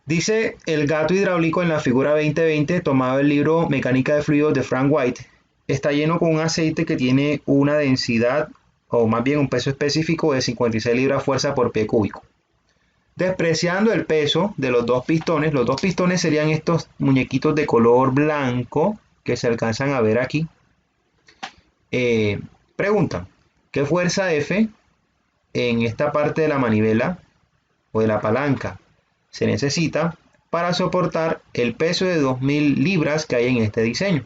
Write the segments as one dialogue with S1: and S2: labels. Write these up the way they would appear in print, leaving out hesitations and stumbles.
S1: Dice el gato hidráulico en la figura 2020, tomado del libro Mecánica de Fluidos de Frank White, está lleno con un aceite que tiene una densidad, o más bien un peso específico de 56 libras fuerza por pie cúbico. Despreciando el peso de los dos pistones serían estos muñequitos de color blanco que se alcanzan a ver aquí. Eh, Preguntan, ¿qué fuerza F en esta parte de la manivela o de la palanca se necesita para soportar el peso de 2000 libras que hay en este diseño?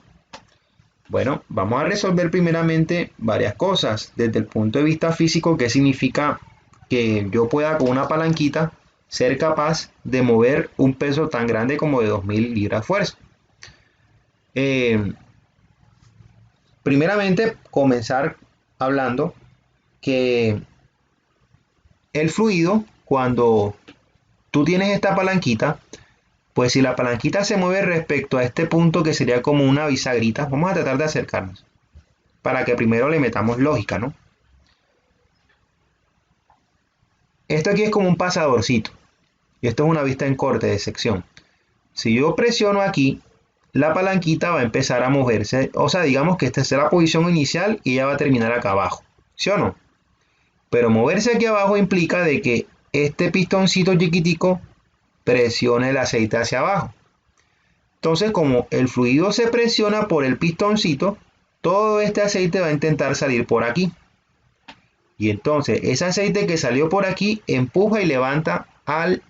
S1: Bueno, vamos a resolver primeramente varias cosas desde el punto de vista físico. ¿Qué significa que yo pueda con una palanquita ser capaz de mover un peso tan grande como de 2000 libras fuerza? Eh, Primeramente, comenzar hablando que el fluido, cuando tú tienes esta palanquita, pues si la palanquita se mueve respecto a este punto que sería como una bisagrita, vamos a tratar de acercarnos para que primero le metamos lógica, ¿no? Esto aquí es como un pasadorcito y esto es una vista en corte de sección. Si yo presiono aquí, la palanquita va a empezar a moverse, o sea, digamos que esta es la posición inicial y ella va a terminar acá abajo, ¿sí o no? Pero moverse aquí abajo implica de que este pistoncito chiquitico presione el aceite hacia abajo. Entonces, como el fluido se presiona por el pistoncito, todo este aceite va a intentar salir por aquí. Y entonces, ese aceite que salió por aquí empuja y levanta al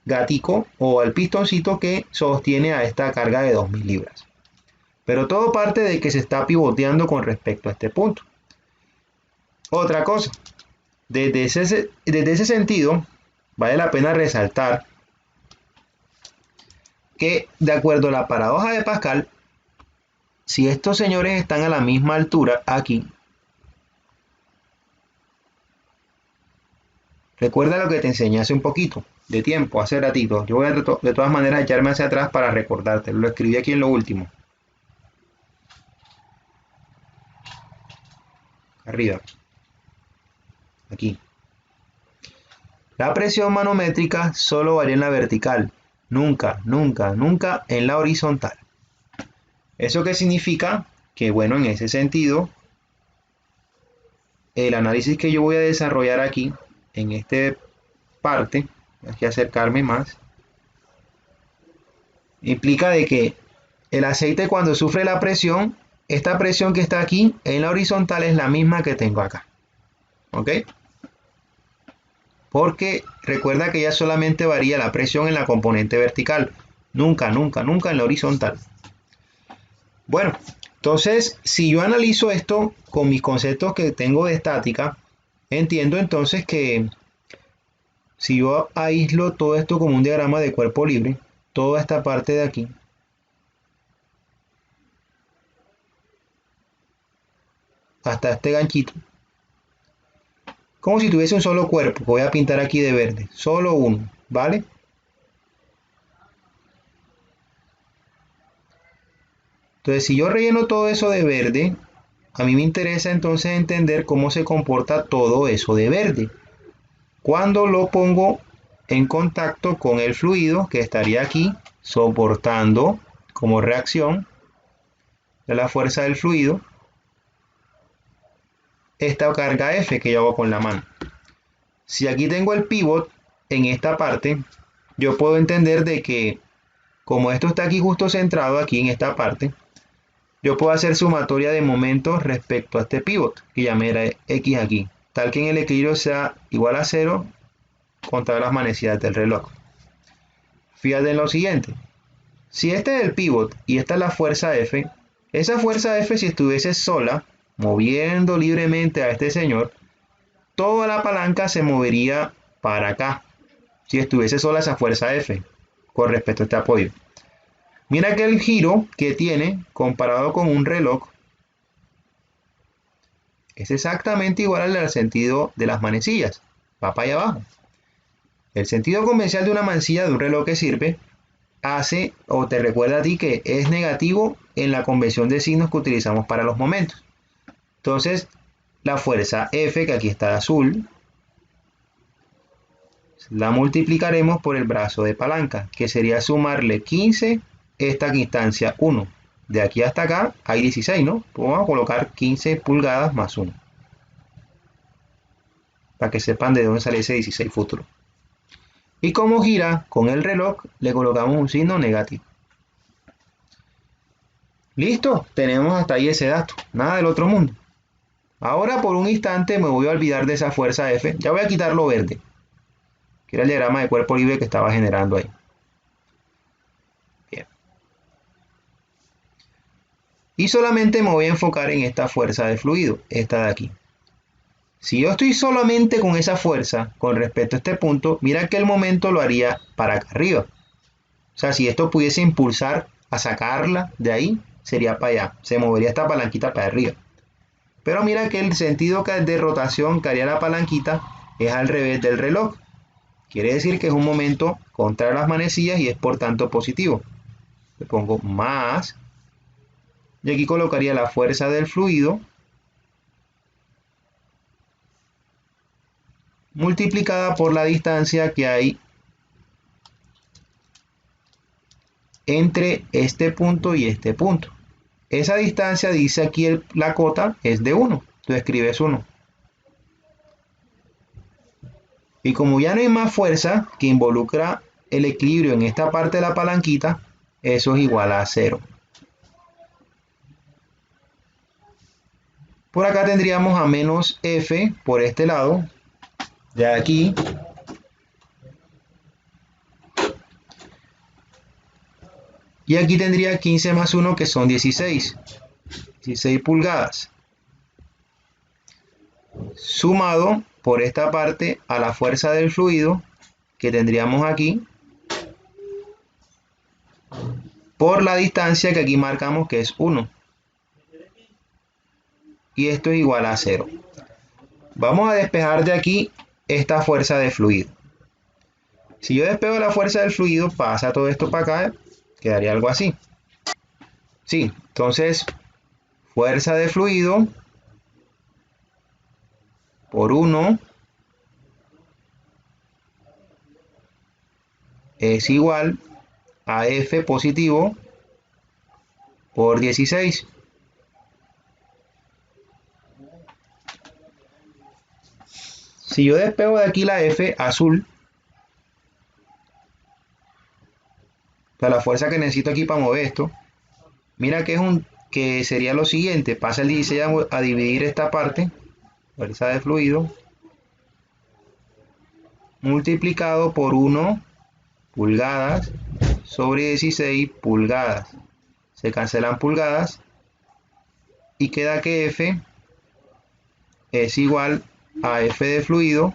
S1: gatico o al pistoncito que sostiene a esta carga de 2000 libras. Pero todo parte de que se está pivoteando con respecto a este punto. Otra cosa, desde ese sentido, vale la pena resaltar que, de acuerdo a la paradoja de Pascal, si estos señores están a la misma altura aquí, recuerda lo que te enseñé hace un poquito de tiempo, hace ratito. Yo voy a de todas maneras echarme hacia atrás para recordarte. Lo escribí aquí en lo último. Arriba. Aquí. La presión manométrica solo varía en la vertical. Nunca, nunca, nunca en la horizontal. ¿Eso qué significa? Que bueno, en ese sentido, el análisis que yo voy a desarrollar aquí, en esta parte, hay que acercarme más, implica de que el aceite cuando sufre la presión, esta presión que está aquí en la horizontal es la misma que tengo acá. ¿Ok? Porque recuerda que ya solamente varía la presión en la componente vertical. Nunca, nunca, nunca en la horizontal. Bueno, entonces, si yo analizo esto con mis conceptos que tengo de estática, entiendo entonces que si yo aíslo todo esto como un diagrama de cuerpo libre, toda esta parte de aquí, hasta este ganchito, como si tuviese un solo cuerpo, que voy a pintar aquí de verde, solo uno, ¿vale? Entonces, si yo relleno todo eso de verde, a mí me interesa entonces entender cómo se comporta todo eso de verde. Cuando lo pongo en contacto con el fluido que estaría aquí, soportando como reacción de la fuerza del fluido, esta carga F que yo hago con la mano. Si aquí tengo el pivot en esta parte, yo puedo entender de que como esto está aquí justo centrado, aquí en esta parte, yo puedo hacer sumatoria de momentos respecto a este pivot, que llamé era X aquí, tal que en el equilibrio sea igual a 0 contra las manecillas del reloj. Fíjate en lo siguiente, si este es el pivot y esta es la fuerza F, esa fuerza F si estuviese sola, moviendo libremente a este señor, toda la palanca se movería para acá, si estuviese sola esa fuerza F, con respecto a este apoyo. Mira que el giro que tiene comparado con un reloj es exactamente igual al del sentido de las manecillas, va para allá abajo. El sentido convencional de una manecilla de un reloj que sirve hace o te recuerda a ti que es negativo en la convención de signos que utilizamos para los momentos. Entonces, la fuerza F, que aquí está azul, La multiplicaremos por el brazo de palanca, que sería sumarle 15 esta instancia 1. De aquí hasta acá hay 16, ¿no? Pues vamos a colocar 15 pulgadas más 1. Para que sepan de dónde sale ese 16 futuro. Y como gira con el reloj, le colocamos un signo negativo. Listo, tenemos hasta ahí ese dato. Nada del otro mundo. Ahora por un instante me voy a olvidar de esa fuerza F. Ya voy a quitar lo verde, que era el diagrama de cuerpo libre que estaba generando ahí. Bien. Y solamente me voy a enfocar en esta fuerza de fluido, esta de aquí. Si yo estoy solamente con esa fuerza con respecto a este punto, mira que el momento lo haría para acá arriba. O sea, si esto pudiese impulsar a sacarla de ahí, sería para allá. Se movería esta palanquita para arriba. Pero mira que el sentido de rotación que haría la palanquita es al revés del reloj. Quiere decir que es un momento contra las manecillas y es por tanto positivo. Le pongo más. Y aquí colocaría la fuerza del fluido multiplicada por la distancia que hay entre este punto y este punto. Esa distancia, dice aquí la cota, es de 1. Tú escribes 1. Y como ya no hay más fuerza que involucra el equilibrio en esta parte de la palanquita, eso es igual a 0. Por acá tendríamos a menos F por este lado, de aquí. Y aquí tendría 15 más 1, que son 16. 16 pulgadas. Sumado por esta parte a la fuerza del fluido que tendríamos aquí, por la distancia que aquí marcamos, que es 1. Y esto es igual a 0. Vamos a despejar de aquí esta fuerza de fluido. Si yo despego la fuerza del fluido, pasa todo esto para acá, quedaría algo así. Sí, entonces, fuerza de fluido por 1 es igual a F positivo por 16. Si yo despego de aquí la F azul, o sea, la fuerza que necesito aquí para mover esto, mira que sería lo siguiente: pasa el 16 a dividir esta parte, fuerza de fluido, multiplicado por 1 pulgadas sobre 16 pulgadas. Se cancelan pulgadas y queda que F es igual a F de fluido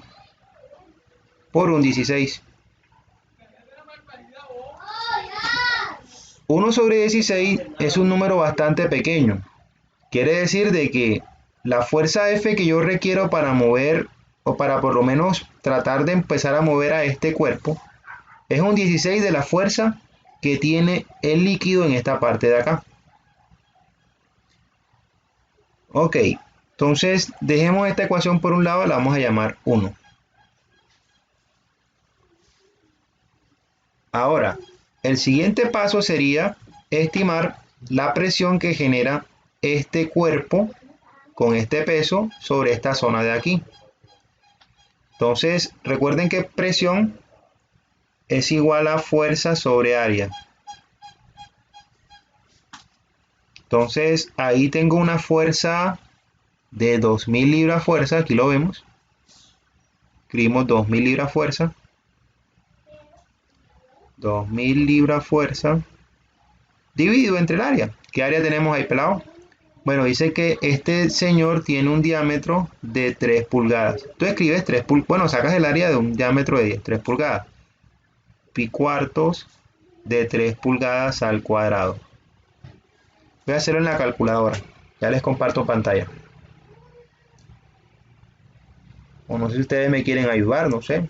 S1: por un 16. 1 sobre 16 es un número bastante pequeño. Quiere decir de que la fuerza F que yo requiero para mover, o para por lo menos tratar de empezar a mover a este cuerpo, es un 16 de la fuerza que tiene el líquido en esta parte de acá. Ok, entonces dejemos esta ecuación por un lado, la vamos a llamar 1. Ahora, el siguiente paso sería estimar la presión que genera este cuerpo con este peso sobre esta zona de aquí. Entonces, recuerden que presión es igual a fuerza sobre área. Entonces, ahí tengo una fuerza de 2000 libras fuerza, aquí lo vemos. Escribimos 2000 libras fuerza. 2000 libras fuerza dividido entre el área. ¿Qué área tenemos ahí, pelado? Bueno, dice que este señor tiene un diámetro de 3 pulgadas. Tú escribes 3 pulgadas. Bueno, sacas el área de un diámetro de 10, 3 pulgadas. Pi cuartos de 3 pulgadas al cuadrado. Voy a hacerlo en la calculadora. Ya les comparto pantalla. O no sé si ustedes me quieren ayudar, no sé.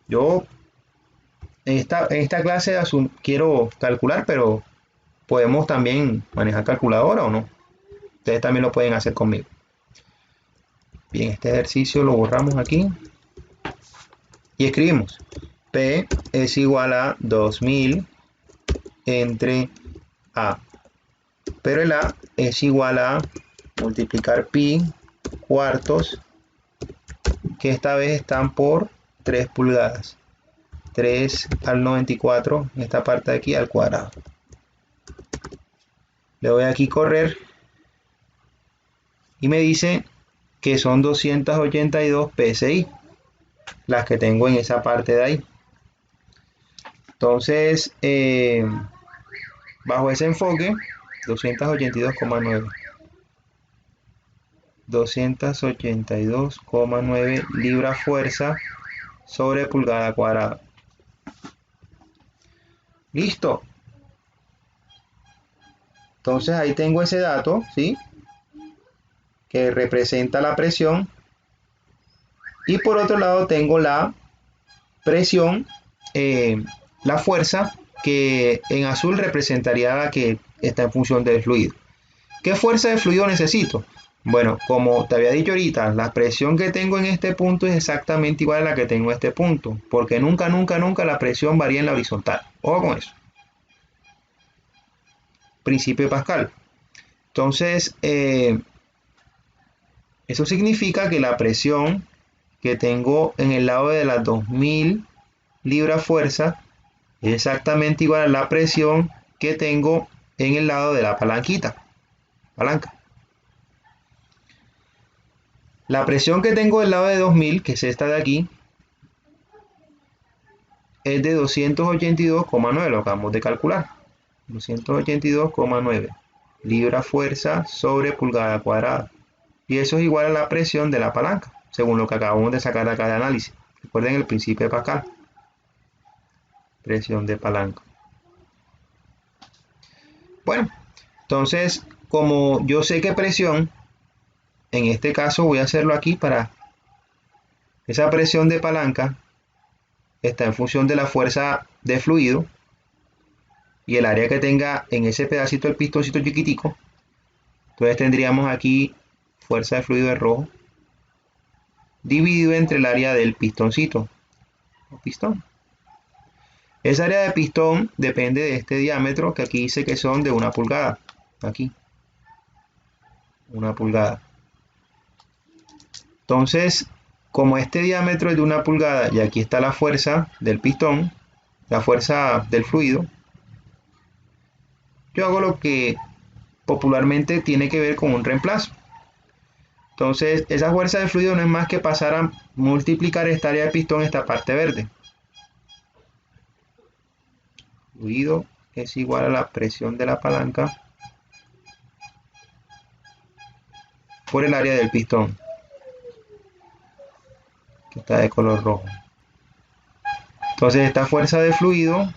S1: Yo en esta clase quiero calcular, pero podemos también manejar calculadora o no. Ustedes también lo pueden hacer conmigo. Bien, este ejercicio lo borramos aquí. Y escribimos, P es igual a 2000 entre A. Pero el A es igual a multiplicar pi cuartos, que esta vez están por 3 pulgadas. 3 al 94, esta parte de aquí al cuadrado. Le doy aquí correr y me dice que son 282 PSI las que tengo en esa parte de ahí. Entonces, bajo ese enfoque, 282,9. 282,9 libras fuerza sobre pulgada cuadrada. Listo. Entonces ahí tengo ese dato, ¿sí? Que representa la presión. Y por otro lado tengo la presión, la fuerza, que en azul representaría la que está en función del fluido. ¿Qué fuerza de fluido necesito? Bueno, como te había dicho ahorita, la presión que tengo en este punto es exactamente igual a la que tengo en este punto, porque nunca la presión varía en la horizontal. Ojo con eso. Principio de Pascal. Entonces, eso significa que la presión que tengo en el lado de las 2000 libras fuerza es exactamente igual a la presión que tengo en el lado de la palanca. La presión que tengo del lado de 2000, que es esta de aquí, es de 282,9, lo acabamos de calcular. 282,9 libras fuerza sobre pulgada cuadrada. Y eso es igual a la presión de la palanca, según lo que acabamos de sacar acá de análisis. Recuerden el principio de Pascal. Presión de palanca. Bueno, entonces, como yo sé que presión, en este caso voy a hacerlo aquí para esa presión de palanca está en función de la fuerza de fluido y el área que tenga en ese pedacito del pistoncito chiquitico. Entonces tendríamos aquí fuerza de fluido de rojo dividido entre el área del pistoncito o pistón. Esa área de pistón depende de este diámetro, que aquí dice que son de 1 pulgada. Aquí, 1 pulgada. Entonces, como este diámetro es de 1 pulgada y aquí está la fuerza del pistón, la fuerza del fluido, yo hago lo que popularmente tiene que ver con un reemplazo. Entonces, esa fuerza del fluido no es más que pasar a multiplicar esta área de pistón, esta parte verde. Fluido es igual a la presión de la palanca por el área del pistón, que está de color rojo. Entonces esta fuerza de fluido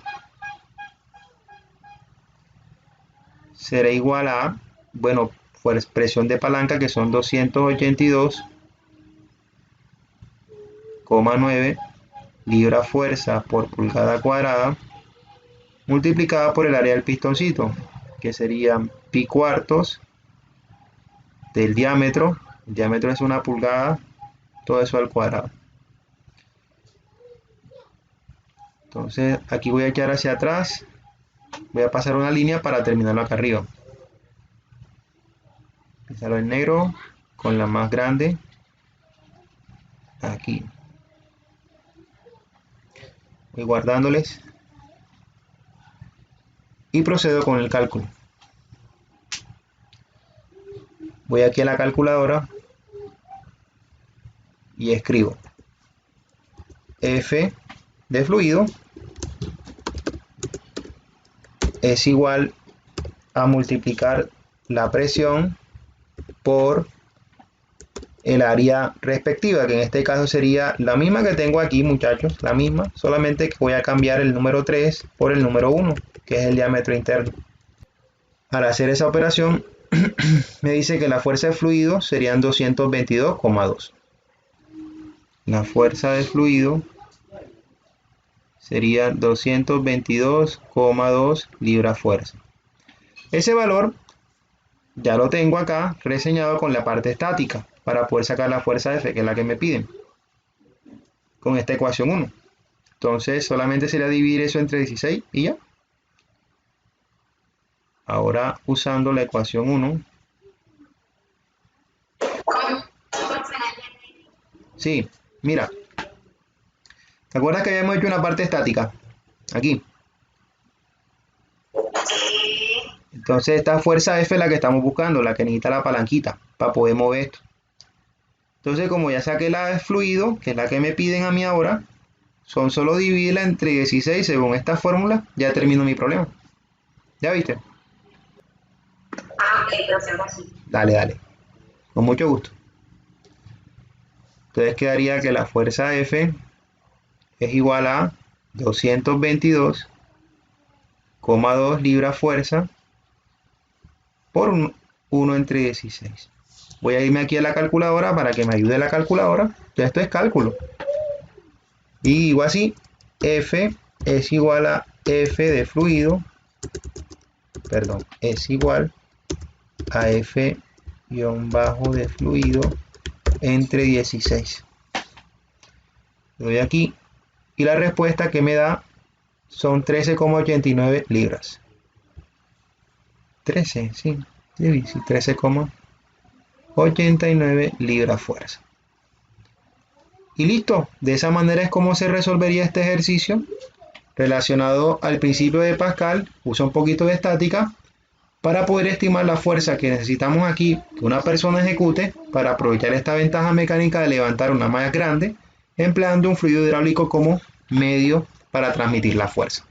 S1: será igual a, bueno, presión de palanca, que son 282,9 libras fuerza por pulgada cuadrada, multiplicada por el área del pistoncito, que serían pi cuartos del diámetro. El diámetro es 1 pulgada, todo eso al cuadrado. Entonces aquí voy a echar hacia atrás, voy a pasar una línea para terminarlo acá arriba. Empezarlo en negro con la más grande aquí. Voy guardándoles y procedo con el cálculo. Voy aquí a la calculadora y escribo F de fluido es igual a multiplicar la presión por el área respectiva, que en este caso sería la misma que tengo aquí, muchachos, la misma, solamente que voy a cambiar el número 3 por el número 1, que es el diámetro interno. Al hacer esa operación, me dice que la fuerza de fluido serían 222,2. La fuerza de fluido sería 222,2 libras fuerza. Ese valor ya lo tengo acá reseñado con la parte estática para poder sacar la fuerza F, que es la que me piden. con esta ecuación 1. Entonces solamente sería dividir eso entre 16 y ya. Ahora usando la ecuación 1. Sí, mira. ¿Te acuerdas que habíamos hecho una parte estática? Aquí. Entonces esta fuerza F es la que estamos buscando, la que necesita la palanquita para poder mover esto. Entonces como ya saqué la de fluido, que es la que me piden a mí ahora, son solo dividirla entre 16 según esta fórmula, ya termino mi problema. ¿Ya viste?
S2: Ah, ok, lo hacemos así.
S1: Dale, dale. Con mucho gusto. Entonces quedaría que la fuerza F es igual a 222,2 libras fuerza por 1 entre 16. Voy a irme aquí a la calculadora para que me ayude la calculadora. Ya esto es cálculo. Y digo así, F es igual a F de fluido, perdón, es igual a F guión bajo de fluido entre 16. Le doy aquí y la respuesta que me da son 13,89 libras. 13, sí, 13,89 libras fuerza. Y listo, de esa manera es como se resolvería este ejercicio relacionado al principio de Pascal. Usa un poquito de estática para poder estimar la fuerza que necesitamos aquí que una persona ejecute para aprovechar esta ventaja mecánica de levantar una más grande, empleando un fluido hidráulico como medio para transmitir la fuerza.